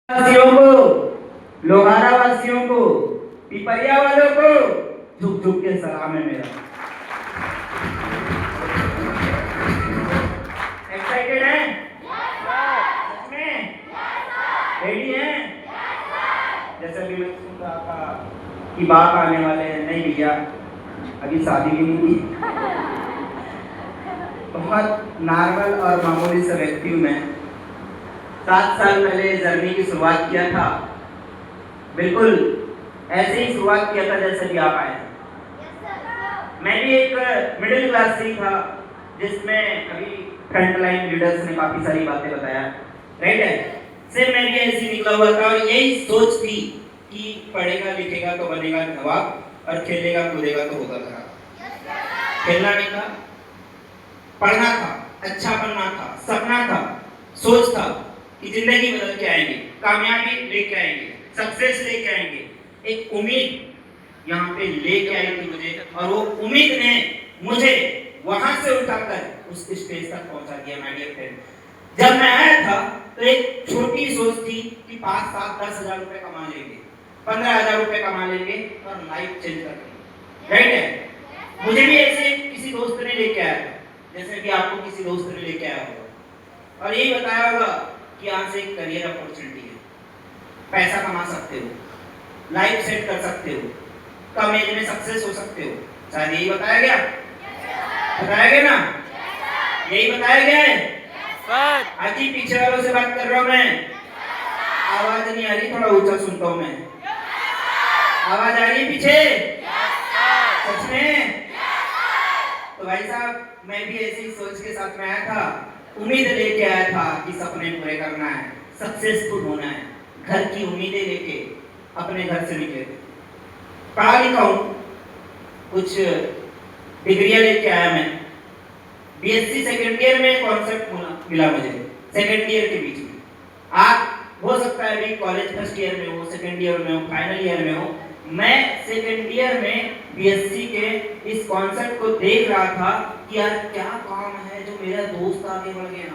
वासियों को, लोहारा वासियों को, पिपरिया वालों को झुक झुक के सलाम है मेरा। एक्साइटेड हैं? सच में? रेडी हैं? जैसे अभी मैं सुन रहा था कि बाप आने वाले हैं। नहीं भैया, अभी शादी भी नहीं की। बहुत नॉर्मल और मामूली सा व्यक्ति हूँ मैं। 7 साल पहले जर्नी की शुरुआत किया था, बिल्कुल ऐसे ही शुरुआत किया था जैसे भी आप आए। मैं भी एक मिडिल क्लास से था, जिसमें अभी फ्रंट लाइन लीडर्स ने काफी सारी बातें बताया, राइट है। सिर्फ मैं भी ऐसे निकला हुआ था और यही सोच थी कि पढ़ेगा लिखेगा तो बनेगा नवाब और खेलेगा कूदेगा तो होगा खराब। खेलना नहीं था, पढ़ना था, अच्छा बनना था, सपना था, सोच था कि जिंदगी बदल के आएंगे, कामयाबी लेके आएंगे, सक्सेस लेके आएंगे। एक उम्मीद यहाँ पे लेके आई थी मुझे, और वो उम्मीद ने मुझे वहां से उठाकर उस स्टेज तक पहुंचा दिया। माय डियर फ्रेंड, जब मैं आया था तो एक छोटी सोच थी कि 5, 7, 10 हजार रुपए कमा लेंगे, 15 हजार रुपए कमा लेंगे और लाइफ चेंज कर लेंगे, राइट है। मुझे भी ऐसे किसी दोस्त ने लेके आया था, जैसे कि आपको किसी दोस्त ने लेके आया होगा और यही बताया होगा कि यहाँ से एक करियर अपॉर्चुनिटी है, पैसा कमा सकते हो, लाइफ सेट कर सकते हो, कम एज में सक्सेस हो सकते हो। शायद यही बताया गया, बताया गया ना, यही बताया गया है। आज ही पीछे वालों से बात कर रहा हूँ मैं, आवाज नहीं आ रही, थोड़ा ऊंचा सुनता हूँ मैं। आवाज आ रही है पीछे? सच में? तो भाई साहब, मैं भी ऐसी ही सोच के साथ में आया था, उम्मीद लेके आया था कि सपने पूरे करना है, सक्सेसफुल होना है, घर की उम्मीदें लेके अपने घर से निकले थे। पढ़ा लिखा हूँ, कुछ डिग्रियां लेके आया मैं। बीएससी सेकेंड ईयर में कॉन्सेप्ट मिला मुझे, सेकेंड ईयर के बीच में। आप हो सकता है अभी कॉलेज फर्स्ट ईयर में हो, सेकेंड ईयर में हो, फाइनल ईयर में हो। मैं सेकेंड ईयर में बीएससी के इस कॉन्सेप्ट को देख रहा था कि यार क्या काम है जो मेरा दोस्त आगे बढ़ गया,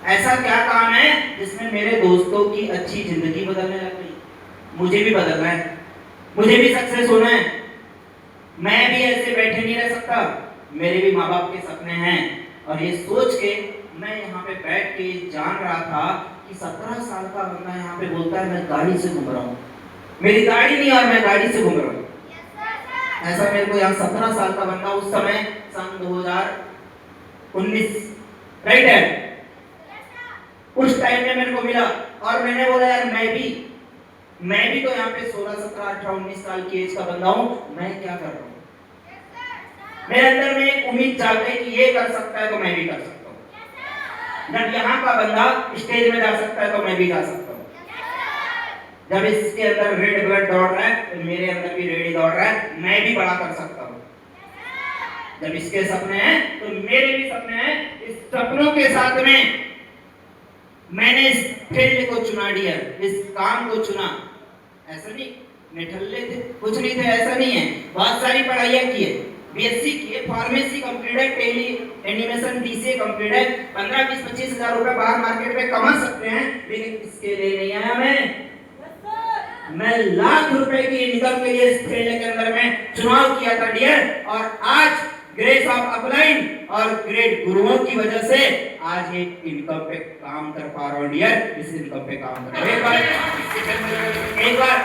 ऐसा क्या काम है जिसमें मेरे दोस्तों की अच्छी जिंदगी बदलने लग गई। मुझे भी बदलना है, मुझे भी सक्सेस होना है। मैं भी ऐसे बैठे नहीं रह सकता, मेरे भी माँ बाप के सपने हैं। और ये सोच के मैं यहाँ पे बैठ के जान रहा था कि 17 साल का बंदा यहाँ पे बोलता है मैं गाड़ी से घूम रहा हूँ, मेरी गाड़ी नहीं और मैं गाड़ी से घूम रहा हूँ। ऐसा मेरे को यहाँ 17 साल का बंदा उस समय सन 2019, राइट है, उस टाइम में मेरे को मिला। और मैंने बोला यार मैं भी तो यहाँ पे 16, 17, 18, 19 साल की एज का बंदा हूँ, मैं क्या कर रहा हूँ। मेरे अंदर में एक उम्मीद जाग गई कि ये कर सकता है तो मैं भी कर सकता हूँ। जब यहाँ का बंदा स्टेज में जा सकता है तो मैं भी जा सकता हूँ। जब इसके अंदर रेड ब्लड दौड़ रहा है तो मेरे अंदर भी रेड ही दौड़ रहा है, मैं भी बड़ा कर सकता हूँ। जब इसके सपने हैं तो मेरे भी सपने हैं। इस सपनों के साथ में मैंने इस फील्ड को चुना दिया, इस काम को चुना। ऐसा नहीं निठल्ले थे, कुछ नहीं थे, ऐसा नहीं है। बहुत सारी पढ़ाइयाँ की है, बीएससी की है, फार्मेसी कंप्लीट है, टेली एनिमेशन डीसीए कंप्लीट है। 15, 20, 25 हजार रुपए बाहर मार्केट में कमा सकते हैं, लेकिन इसके लिए नहीं आया मैं लाख रुपए की इनकम के लिए इस फील्ड के अंदर में चुनाव किया था डियर। और आज ग्रेस ऑफ अपलाइन और ग्रेट गुरुओं की वजह से आज ये इनकम पे काम कर पा रहा हूँ डियर। इस इनकम पे काम कर रहा हूँ। एक बार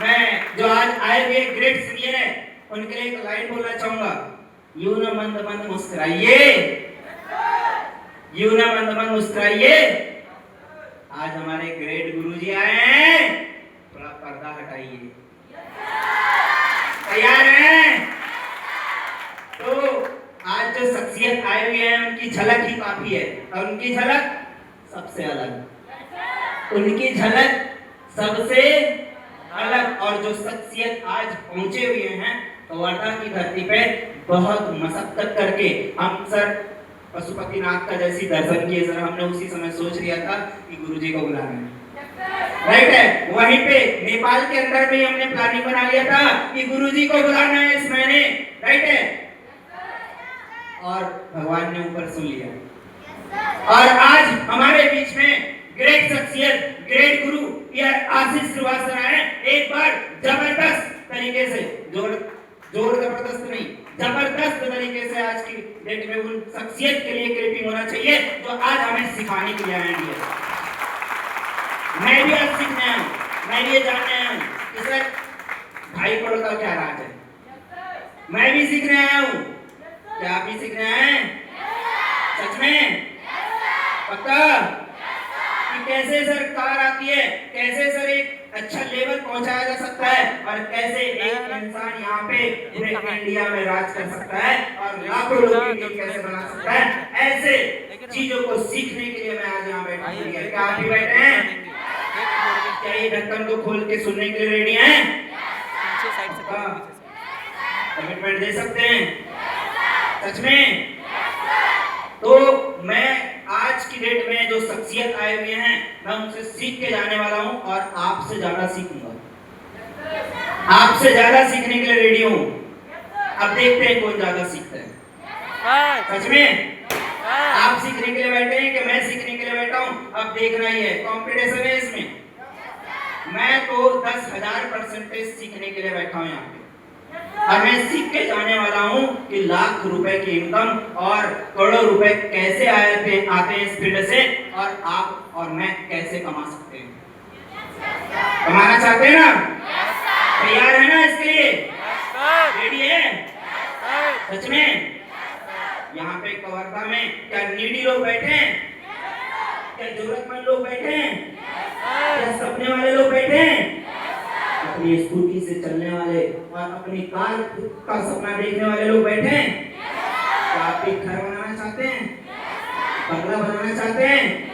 मैं जो आज आए हुए ग्रेट सीनियर है उनके लिए एक लाइन बोलना चाहूंगा। यूं ना मंद मंद मुस्कुराइए, यूं ना मंद मंद मुस्कुराइए। आज हमारे ग्रेट गुरुजी आए हैं, थोड़ा पर्दा हटाइए। तैयार हैं? तो आज जो शख्सियत आए हुए हैं उनकी झलक ही काफी है, और उनकी झलक सबसे अलग, उनकी झलक सबसे अलग। और जो शख्सियत आज पहुंचे हुए हैं तो वर्धा की धरती पे बहुत मशक्कत करके हम सर पशुपतिनाथ का जैसी दर्शन किए सर, हमने उसी समय सोच लिया था कि गुरुजी को बुलाना है, राइट है। वहीं पे नेपाल के अंदर भी हमने प्लानिंग बना लिया था कि गुरुजी को बुलाना है इस महीने, राइट है। और भगवान ने ऊपर सुन लिया, और आज हमारे बीच में ग्रेट शख्सियत, ग्रेट गुरु आशीष श्रीवास्तव है, एक बार जबरदस्त तरीके से, जोर जबरदस्त नहीं, जबरदस्त तरीके से आज की डेट में उन शख्सियत के लिए क्लिपिंग होना चाहिए जो आज हमें सिखाने के लिए आए हैं। मैं भी आज सीखने आया हूं, मैं भी ये जानने आया हूं कि सर भाई पढ़ो का क्या राज है। मैं भी सीखने आया हूं, क्या आप भी सीखने आए हैं? सच में पक्का कि कैसे सर कार आती है, कैसे सर एक अच्छा लेवल पहुंचाया जा सकता है और कैसे एक इंसान यहाँ पे पूरे इंडिया में राज कर सकता है और लाखों लोगों की टीम कैसे बना सकता है। ऐसे चीजों को सीखने के लिए मैं आज यहाँ बैठा हूँ। क्या आप भी बैठे हैं? क्या ये ढक्कन को खोल के सुनने के लिए रेडी हैं? कमिटमेंट दे सकते हैं सच में? तो मैं आज की डेट में जो शख्सियत आए हुए हैं मैं उनसे सीख के जाने वाला हूं और आपसे ज्यादा सीखूंगा, आपसे ज्यादा सीखने के लिए रेडी हूं। अब देखते हैं कौन ज्यादा सीखता है। सच में आप सीखने के लिए बैठे हैं कि मैं सीखने के लिए बैठा हूं? अब देखना ही है, कंपटीशन है इसमें। मैं तो 10,000% सीखने के लिए बैठा हूं यहाँ पे और मैं सीख के जाने वाला हूँ कि लाख रुपए की इनकम और करोड़ों रुपए कैसे आते हैं इस फील्ड से और आप और मैं कैसे कमा सकते हैं। कमाना चाहते हैं ना? तैयार है ना इसके लिए? रेडी है? सच में यहाँ पे कवर्धा में क्या नीडी लोग बैठे हैं? क्या जरूरतमंद लोग बैठे हैं? क्या सपने वाले लोग बैठे हैं? अपनी स्कूटी से चलने वाले और अपनी कार का सपना देखने वाले लोग बैठे हैं? क्या आप एक घर बनाना चाहते हैं, बंगला बनाना चाहते हैं?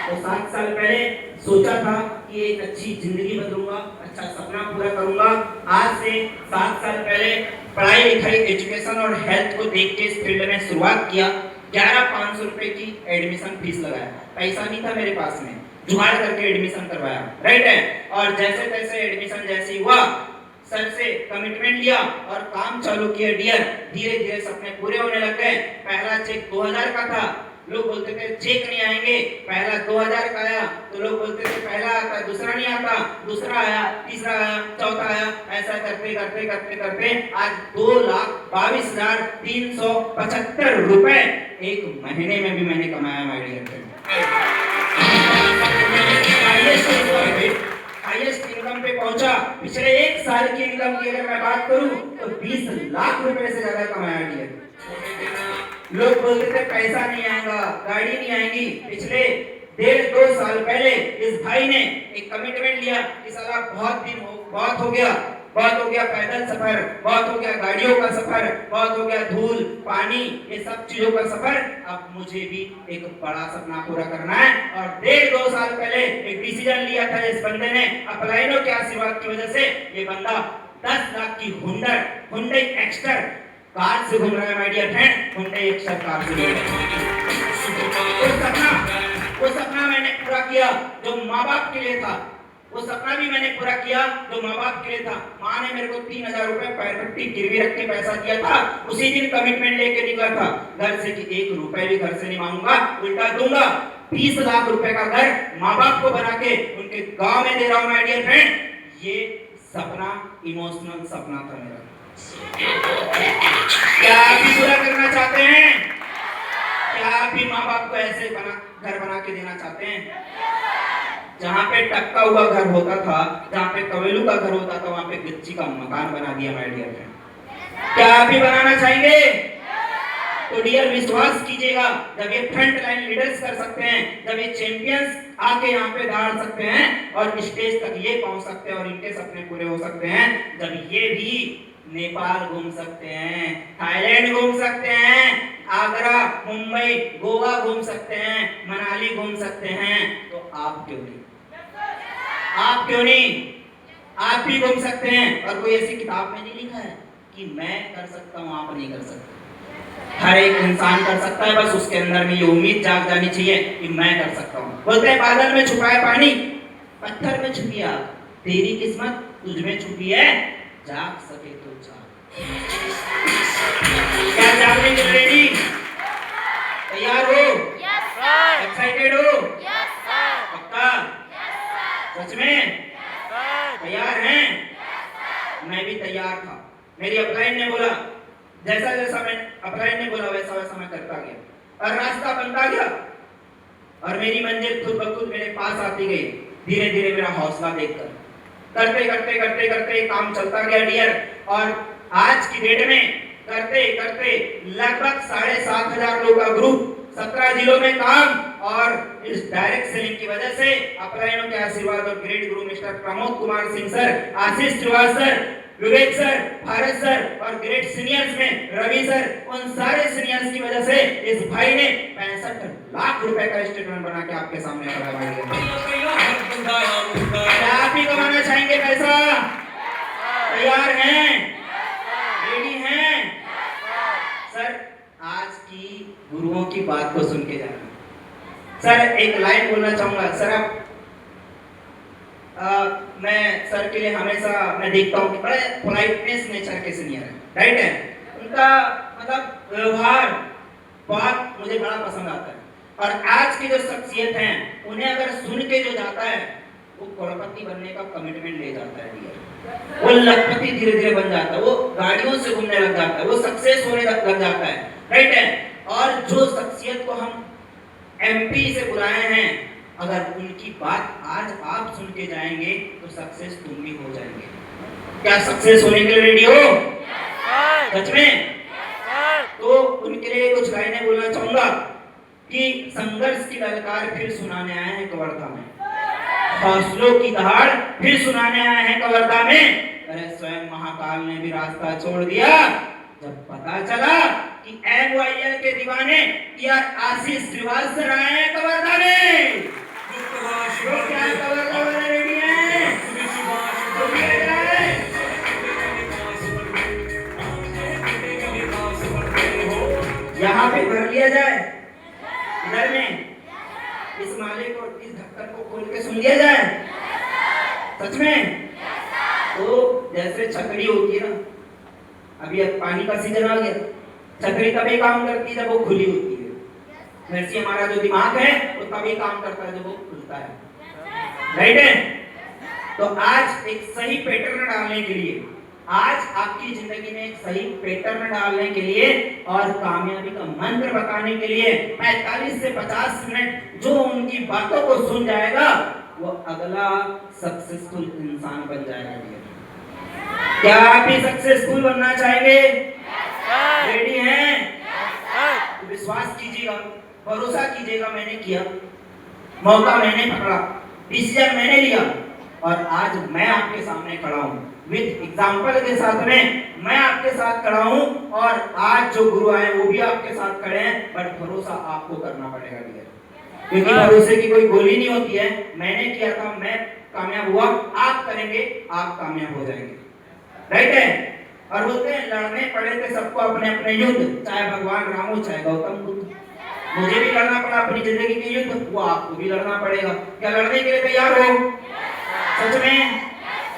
तो 7 साल पहले सोचा था कि एक अच्छी जिंदगी बदलूंगा, अच्छा सपना पूरा करूंगा। आज से 7 साल पहले पढ़ाई लिखाई एजुकेशन और हेल्थ को देख के इस फील्ड में शुरुआत किया। 11,500 रुपए की एडमिशन फीस लगाया, पैसा नहीं था मेरे पास में, जुगाड़ करके एडमिशन करवाया, राइट है। और जैसे तैसे एडमिशन जैसे हुआ, सर से कमिटमेंट लिया और काम चालू किया डियर। धीरे धीरे सपने पूरे होने लग गए। पहला चेक 2000 का था, लोग बोलते थे चेक नहीं आएंगे। पहला 2000 का आया तो लोग बोलते थे पहला आता, दूसरा नहीं आता, दूसरा आया, तीसरा आया, चौथा आया। ऐसा करते करते करते करते आज 2,22,375 रुपए एक महीने में भी मैंने कमाया my dear friend. Highest income पे पहुंचा। पिछले 1 साल की इनकम की अगर मैं बात करूं तो 20 लाख रुपए से ज्यादा कमाया डियर। लोग बोलते थे पैसा नहीं आएगा, गाड़ी नहीं आएगी। पिछले 1.5-2 साल पहले इस भाई ने एक कमिटमेंट लिया कि साला बहुत हो गया पैदल सफर, बहुत हो गया गाड़ियों का सफर, बहुत हो गया धूल पानी, ये सब चीजों का सफर। अब मुझे भी एक बड़ा सपना पूरा करना है। और 1.5-2 साल पहले एक डिसीजन लिया था इस बंदे ने। अपलाइनों के आशीर्वाद की वजह से ये बंदा 10 लाख की हुंडई एक्स्टर कार से घूम रहा है my dear friend. Hyundai Exter car से वो सपना मैंने पूरा किया जो माँ बाप के लिए था। वो सपना भी मैंने पूरा किया जो माँ बाप के लिए था। माँ ने मेरे को 3,000 रुपए पैरपट्टी गिरवी रख के पैसा दिया था। उसी दिन कमिटमेंट लेके निकला था घर से कि 1 रुपए भी घर से नहीं मांगूंगा, उल्टा दूंगा। 20 लाख रुपए का घर माँ बाप को बना के उनके गांव में दे रहा हूँ माय डियर फ्रेंड। ये सपना इमोशनल सपना था मेरा। क्या आप भी पूरा करना चाहते हैं? क्या आप भी माँ बाप को ऐसे घर बना के देना चाहते हैं? जहाँ पे टक्का हुआ घर होता था, जहाँ पे कवेलू का घर होता था, वहाँ पे गच्ची का मकान बना दिया माय डियर फ्रेंड। क्या आप भी बनाना चाहेंगे? तो डियर विश्वास कीजिएगा, जब ये फ्रंट लाइन लीडर्स कर सकते हैं, जब ये चैंपियंस आके यहाँ पे दौड़ सकते हैं और स्टेज तक ये पहुंच सकते हैं और इनके सपने पूरे हो सकते हैं, जब ये भी नेपाल घूम सकते हैं, थाईलैंड घूम सकते हैं, आगरा, मुंबई, गोवा घूम सकते हैं, मनाली घूम सकते हैं, तो आप क्यों नहीं? आप क्यों नहीं? आप भी घूम सकते हैं। और कोई ऐसी किताब में नहीं लिखा है कि मैं कर सकता हूं, आप नहीं कर सकते। हर एक इंसान कर सकता है, बस उसके अंदर में ये उम्मीद जाग जानी चाहिए कि मैं कर सकता हूं। बोलते हैं बादल में छुपा है पानी, पत्थर में छुपी आग, तेरी किस्मत तुझ में छुपी है, जाग सके तो जाग। क्या जागने के लिए रेडी? तैयार हो? एक्साइटेड हो? पक्का? सच में? तैयार हैं? मैं भी तैयार था। मेरी अपलाइन ने बोला, जैसा जैसा मैं अपलाइन ने बोला वैसा वैसा मैं करता गया और रास्ता बनता गया और मेरी मंजिल खुद ब खुद मेरे पास आती गई। धीरे धीरे मेरा हौसला देखकर करते करते करते करते काम चलता गया डियर। और आज की डेट में करते करते लगभग 7,500 लोगों का ग्रुप 17 जिलों में काम, और इस डायरेक्ट सेलिंग की वजह से अपलाइनों के आशीर्वाद और ग्रेट गुरु मिस्टर प्रमोद कुमार सिंह सर, आशीष श्रीवास्तव, विवेक सर, भारत सर और ग्रेट सीनियर्स में रवि सर, उन सारे सीनियर्स की वजह से इस भाई ने 65 लाख रुपए का स्टेटमेंट बना के आपके सामने खड़ा कर दिया। क्या आप ही कमाना चाहेंगे पैसा? तैयार हैं? रेडी हैं? सर आज की गुरुओं की बात को सुन के जाना। सर एक लाइन बोलना चाहूंगा। सर आप मैं सर के लिए हमेशा मैं देखता हूँ कि बड़े पोलाइटनेस नेचर के सीनियर हैं, राइट है। उनका मतलब व्यवहार बात मुझे बड़ा पसंद आता है। और आज की जो शख्सियत हैं उन्हें अगर सुन के जो जाता है वो करोड़पति बनने का कमिटमेंट ले जाता है डियर। वो लखपति धीरे धीरे बन जाता है, वो गाड़ियों से घूमने लग जाता है, वो सक्सेस होने लग जाता है, राइट है। और जो शख्सियत को हम MP से बुलाए हैं, अगर उनकी बात आज आप सुन के जाएंगे तो सक्सेस तुम भी हो जाएंगे। क्या सक्सेस होने के लिए रेडी हो? सच में? तो उनके लिए कुछ लाइनें बोलना चाहूंगा कि संघर्ष की ललकार फिर सुनाने आए हैं कवर्धा में, हौसलों की दहाड़ फिर सुनाने आए हैं कवर्धा में। अरे स्वयं महाकाल ने भी रास्ता छोड़ दिया जब पता चला कि MYL के दीवाने यार आशीष श्रीवास्तव आए हैं कवर्धा में। क्या कवर्धा वाले रेडी हैं? यहाँ पे भर लिया जाए, इधर में इस माले को, इस ढक्कन को खोल के सुन लिया जाए। सच में? तो जैसे छतरी होती है ना, अभी अब पानी का सीजन आ गया, छतरी तभी काम करती है जब वो खुली होती है। वैसे हमारा जो दिमाग है वो तभी काम करता है जब वो खुलता है, राइट है। तो आज एक सही पैटर्न डालने के लिए, आज आपकी जिंदगी में एक सही पैटर्न डालने के लिए और कामयाबी का मंत्र बताने के लिए 45 से 50 मिनट जो उनकी बातों को सुन जाएगा वो अगला सक्सेसफुल इंसान बन जाएगा। क्या आप भी सक्सेसफुल बनना चाहेंगे? रेडी हैं? विश्वास कीजिएगा, भरोसा कीजिएगा, मैंने किया, मौका मैंने पकड़ा, डिसीजन मैंने लिया और आज मैं आपके सामने खड़ा हूँ विद एग्जाम्पल के साथ में। मैं आपके साथ खड़ा हूँ और आज जो गुरु आए वो भी आपके साथ खड़े हैं, बट भरोसा आपको करना पड़ेगा डियर, क्योंकि भरोसे की कोई गोली नहीं होती है। मैंने किया था, मैं कामयाब हुआ, आप करेंगे आप कामयाब हो जाएंगे, राइट है। और बोलते हैं लड़ने पड़े थे सबको अपने अपने युद्ध, चाहे भगवान राम हो चाहे गौतम बुद्ध। मुझे भी लड़ना पड़ा अपनी जिंदगी के युद्ध, वो आपको भी लड़ना पड़ेगा। क्या लड़ने के लिए तैयार हो? सच में?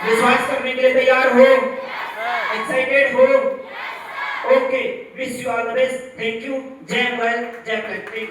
विश्वास करने के लिए तैयार हो? एक्साइटेड हो? Okay, wish you all the best. Thank you. जय बल जय प्रगति।